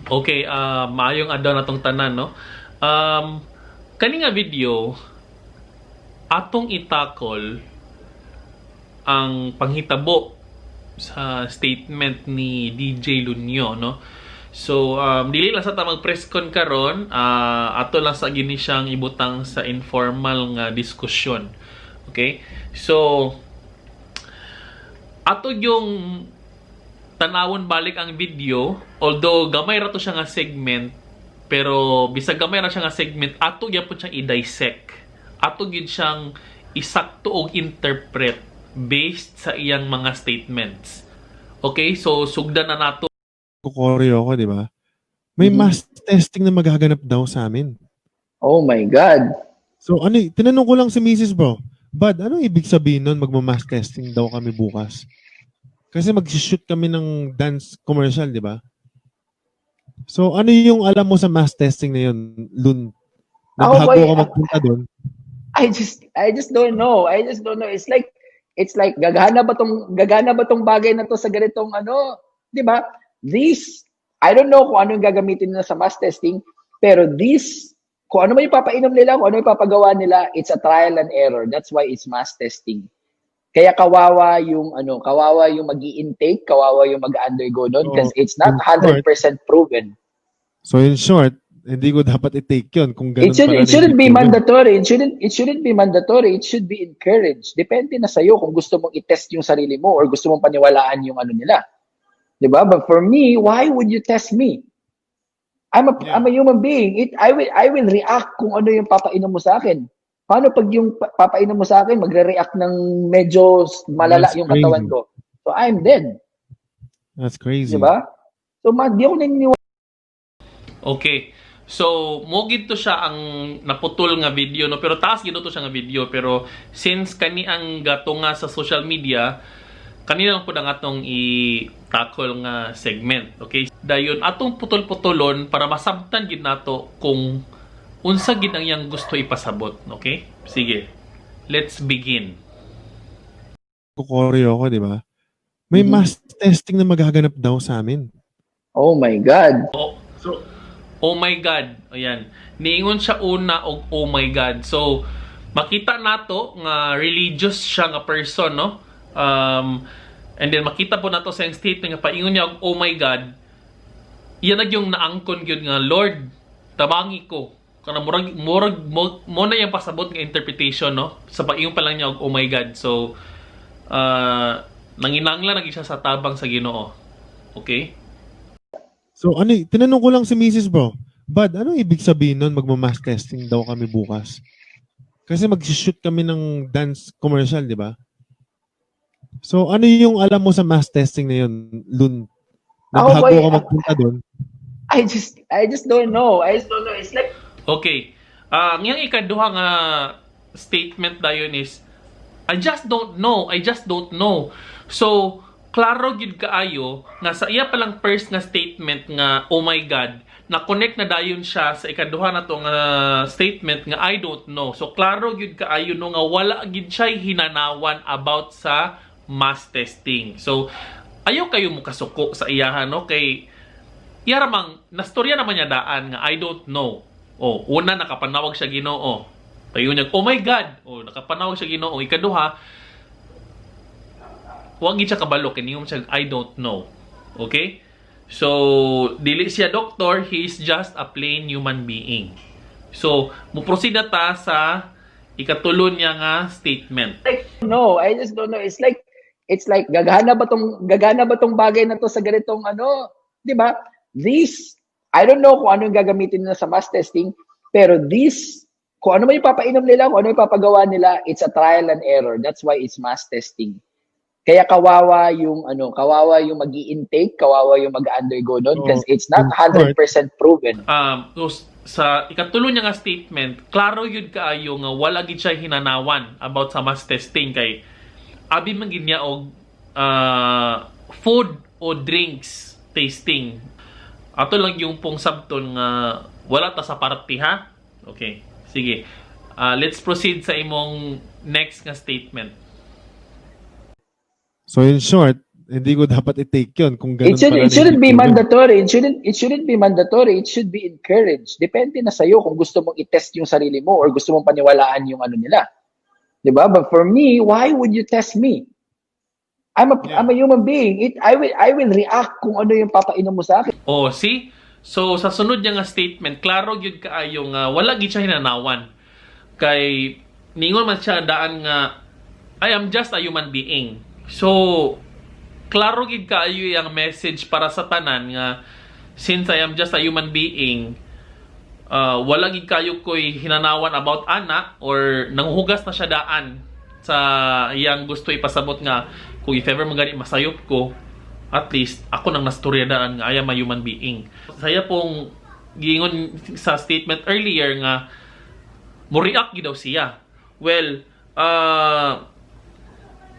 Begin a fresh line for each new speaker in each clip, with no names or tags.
Okay, maayong adlaw na tong tanan, no? Um, Kani nga video, atong itakol ang panghitabo sa statement ni DJ Lunyo, no? So, dili lang sa ta mag-press con karon, ato lang sa gini siyang ibutang sa informal nga diskusyon. Okay? So, ato yung tanawon balik ang video, although gamay ra to siya nga segment, pero bisag gamay ra siya nga segment, ato gyapon siyang i-dissect, ato gyud siyang isakto og interpret based sa iyang mga statements. Okay, so sugdan na nato.
Kukoryo ako, di ba? May mass testing na maghaganap daw sa amin.
Oh my God.
So tinanong ko lang si Mrs. Bro, Bad, ano ibig sabihin nun magma-mass testing daw kami bukas? Kasi mag-shoot kami ng dance commercial, di ba? So ano yung alam mo sa mass testing na yun, Lun? Na bago ka magpunta doon?
I just don't know. I just don't know. It's like gagana ba tong bagay na to sa ganitong ano, 'di ba? I don't know kung ano yung gagamitin nila sa mass testing, pero kung ano may papainom nila, kung ano yung papagawa nila, it's a trial and error. That's why it's mass testing. Kaya kawawa yung magi-intake, kawawa yung mag-undergo doon because it's not 100% proven.
So in short, hindi ko dapat i-take yun kung ganun
It shouldn't be mandatory. It shouldn't be mandatory. It should be encouraged. Depende na sa'yo kung gusto mong i-test yung sarili mo or gusto mong paniwalaan yung ano nila. Diba? But for me, why would you test me? I'm a human being. I will react kung ano yung papainom mo sa akin. Paano pag yung papainom mo sa akin, magre-react ng medyo malala yung katawan ko? So I'm dead.
That's crazy.
Diba? So di ako naniniwala.
Okay. So, mo gid to siya ang naputol nga video, no? Pero taas gid to siya nga video, pero since kani ang gatunga sa social media, kanina lang po ang atong i-tackle nga segment. Okay? Dayon atong putol-putulon para masabtan gid nato kung unsa gid ang iyang gusto ipasabot. Okay? Sige. Let's begin.
Kukoryo ako, di ba? May mass testing na maghaganap daw sa amin.
Oh my God.
Oh my God. Ayan. Niingon siya una og oh my God. So, makita nato nga religious siya nga person, no? And then makita po nato sa yung statement nga paingon niya og oh my God. Iyan yung naangkon gyud nga Lord, tabangi ko. Kana murag mo na yung pasabot nga interpretation, no? Sa paingon pa lang niya og oh my God. So, nanginanglan lagi siya sa tabang sa Ginoo. Okay?
So tinanong ko lang si Mrs. Bro, Bad, ano ibig sabihin nun magma-mass testing daw kami bukas? Kasi mag-shoot kami ng dance commercial, di ba? So ano yung alam mo sa mass testing na yun, Lun? Na bago ka magpunta doon?
I just don't know. It's like
Okay. Ngayong ikaduha nga statement dayon is I just don't know. So, klaro gid kaayo nga sa iya palang first nga statement nga oh my God, na connect na dayon siya sa ikaduha na tong statement nga I don't know. So klaro gid kaayo no nga wala gid siya hinanawan about sa mass testing. So ayo kayo mo kasuko sa iyahan, no? Kay iya ramang nastorya naman niya daan nga I don't know. Oh, una nakapanawag siya Ginoo. Payo niya, oh my God. Oh, nakapanawag siya Ginoo. Ikaduha, huwag siya kabalo, kiniyom siya, I don't know. Okay? So, dili siya doktor, he is just a plain human being. So, muproceed na ta sa ikatulon niya nga statement.
No, I just don't know. It's like gagana ba tong bagay na to sa ganitong ano, 'di ba? I don't know kung ano yung gagamitin nila sa mass testing, pero kung ano may papainom nila, kung ano yung papagawa nila, it's a trial and error. That's why it's mass testing. Kaya kawawa yung magi-intake, kawawa yung mag-undergo doon because it's not 100% proven.
So, sa ikatulo niya nga statement, klaro yun kaayo nga wala gid siya hinanawan about sa mass testing kay abi man gid niya og food o drinks tasting. Ato lang yung pong sabton nga wala ta sa party, ha? Okay. Sige. Let's proceed sa imong next nga statement.
So in short, Hindi ko dapat i-take yun kung ganun
It shouldn't be mandatory. It shouldn't be mandatory. It should be encouraged. Depende na sa'yo kung gusto mong i-test yung sarili mo or gusto mong paniwalaan yung ano nila. Diba? But for me, why would you test me? I'm a human being. I will react kung ano yung papainom mo sa akin.
Oh, see? So, sa sunod niya nga statement, klaro gyud kaayo nga wala gid siya hinanawan. Kay ningon man siya daan nga I am just a human being. So, klaro gid kaayo yung message para sa tanan nga since I am just a human being, wala gid kayo ko'y hinanawan about ana or nanghugas na siya daan sa iyang gusto ipasabot nga kung if ever magani masayop ko, at least ako nang nastoryadaan nga I am a human being. Saya pong giingon sa statement earlier nga mo-react gid daw siya. Well,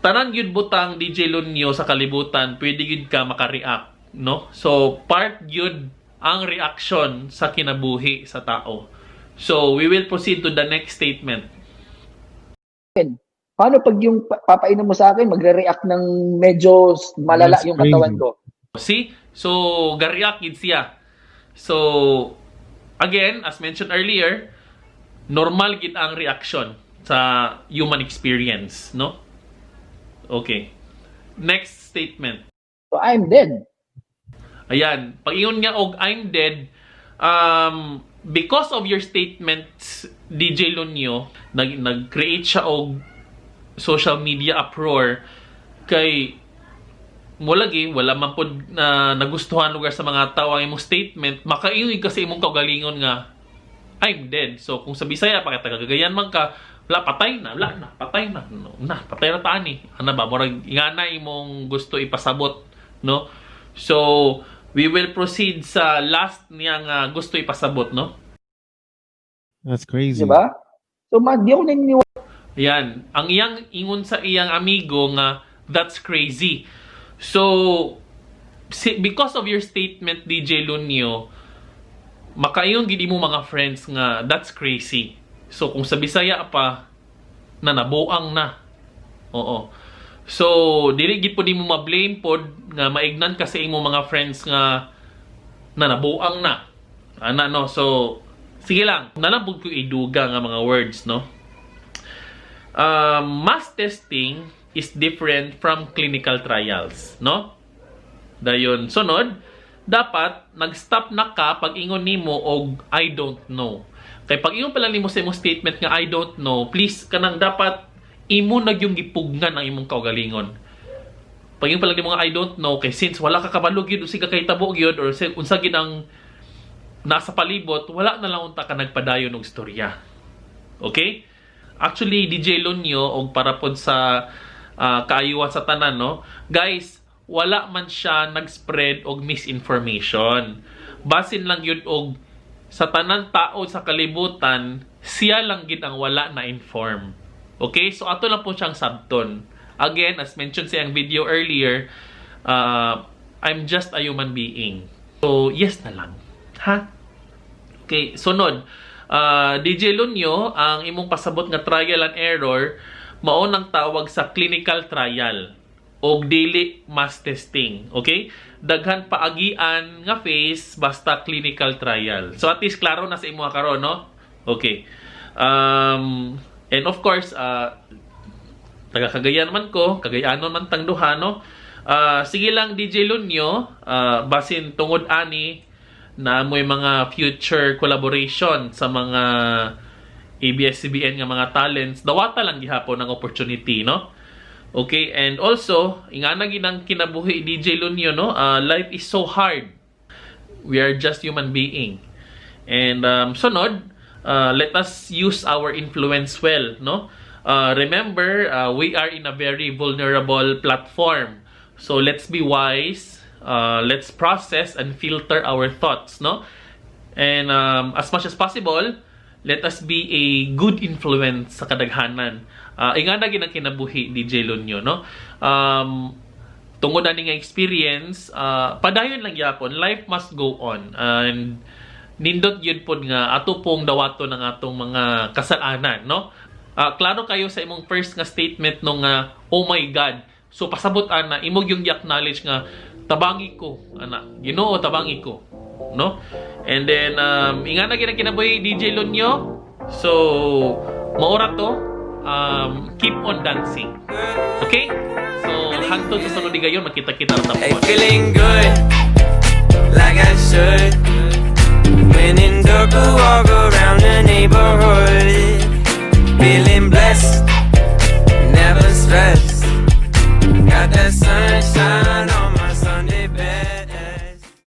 tanan gyud butang DJ Lunyo sa kalibutan, pwede gyud ka maka-react, no? So part gyud ang reaction sa kinabuhi sa tao. So we will proceed to the next statement.
Paano pag yung papainom mo sa akin, magre-react ng medyo malala
That's
yung katawan
crazy.
ko?
See? So, ga-react gid siya. So, again, as mentioned earlier, normal gid ang reaction sa human experience, no? Okay. Next statement.
So I'm dead.
Ayan. Pag-ingon nga og I'm dead, because of your statements, DJ Lunyo, nag-create siya og social media uproar kay mo lagi wala man pod na nagustuhan lugar sa mga tao ang imong statement, makaingon kasi imong kaugalingon nga I'm dead. So kung sa Bisaya pa kita gagayan man ka, wala patay na, patay na. No, patay na tani. Ano ba murag ingana imong gusto ipasabot, no? So we will proceed sa last niya nga gusto ipasabot, no?
That's crazy.
Diba? So di ako naniniwala.
Yan. Ang iyang ingon sa iyang amigo nga, that's crazy. So, because of your statement, DJ Lunyo, makayon gid mo mga friends nga, that's crazy. So, kung sa Bisaya pa, nabuang na. Oo. So, dili gid po di mo ma-blame pod nga maignan kasi imo mga friends nga nabuang na. Ana no. So, sige lang. Nalabog ko iduga nga mga words, no? Mass testing is different from clinical trials, no? Dayon sunod, dapat nag-stop na ka pag ingon nimo og I don't know. Kay pag ingon pala nimo sa imong statement nga I don't know, please kanang dapat imo na yung gipugnan ang imong kaugalingon. Pag ingon pala nimo nga I don't know, kay since wala ka kabalo gyud usig ka kay tabo gyud or unsa gid ang nasa palibot, wala na lang unta ka nagpadayon og istorya. Okay? Actually, DJ Lunyo, og para pod sa kaayuhan sa tanan, no? Guys, wala man siya nag-spread og misinformation. Basin lang yun og sa tanan tao sa kalibutan, siya lang gid ang wala na inform. Okay? So, ato lang po siyang sabton. Again, as mentioned sa yung video earlier, I'm just a human being. So, yes na lang. Ha? Okay, sunod. DJ Lunyo, ang imong pasabot nga trial and error, mao nang tawag sa clinical trial o dili mass testing. Okay? Daghan paagian nga phase basta clinical trial. So at least klaro na sa imo karon, no? Okay. And of course, taga Cagayan man ko, Cagayanon man tang duha, no? Sige lang DJ Lunyo, basin tungod ani na mo'y mga future collaboration sa mga ABS-CBN nga mga talents, dawata lang gihapon ng opportunity, no? Okay, and also, ingana ginang kinabuhi DJ Lunyo, no? Life is so hard. We are just human being. And sunod, let us use our influence well, no? Remember, we are in a very vulnerable platform. So let's be wise. Let's process and filter our thoughts, no? And as much as possible, let us be a good influence sa kadaghanan. Ingana ginang kinabuhi DJ Lunyo, no? Tungod ani nga experience, padayon lang yapon, life must go on. And nindot yun po nga ato pong dawato ng atong mga kasalanan, no? Klaro kayo sa imong first nga statement nung oh my God, So pasabot ana imog yung i-acknowledge nga tabangi ko ana. Ginoo tabangi ko, no? And then ingana gyud ang kinabuhi DJ Lonyo. So maura to keep on dancing. Okay? So hangtod sa sunod gayon makita-kita ra ta.
Ay, feeling good.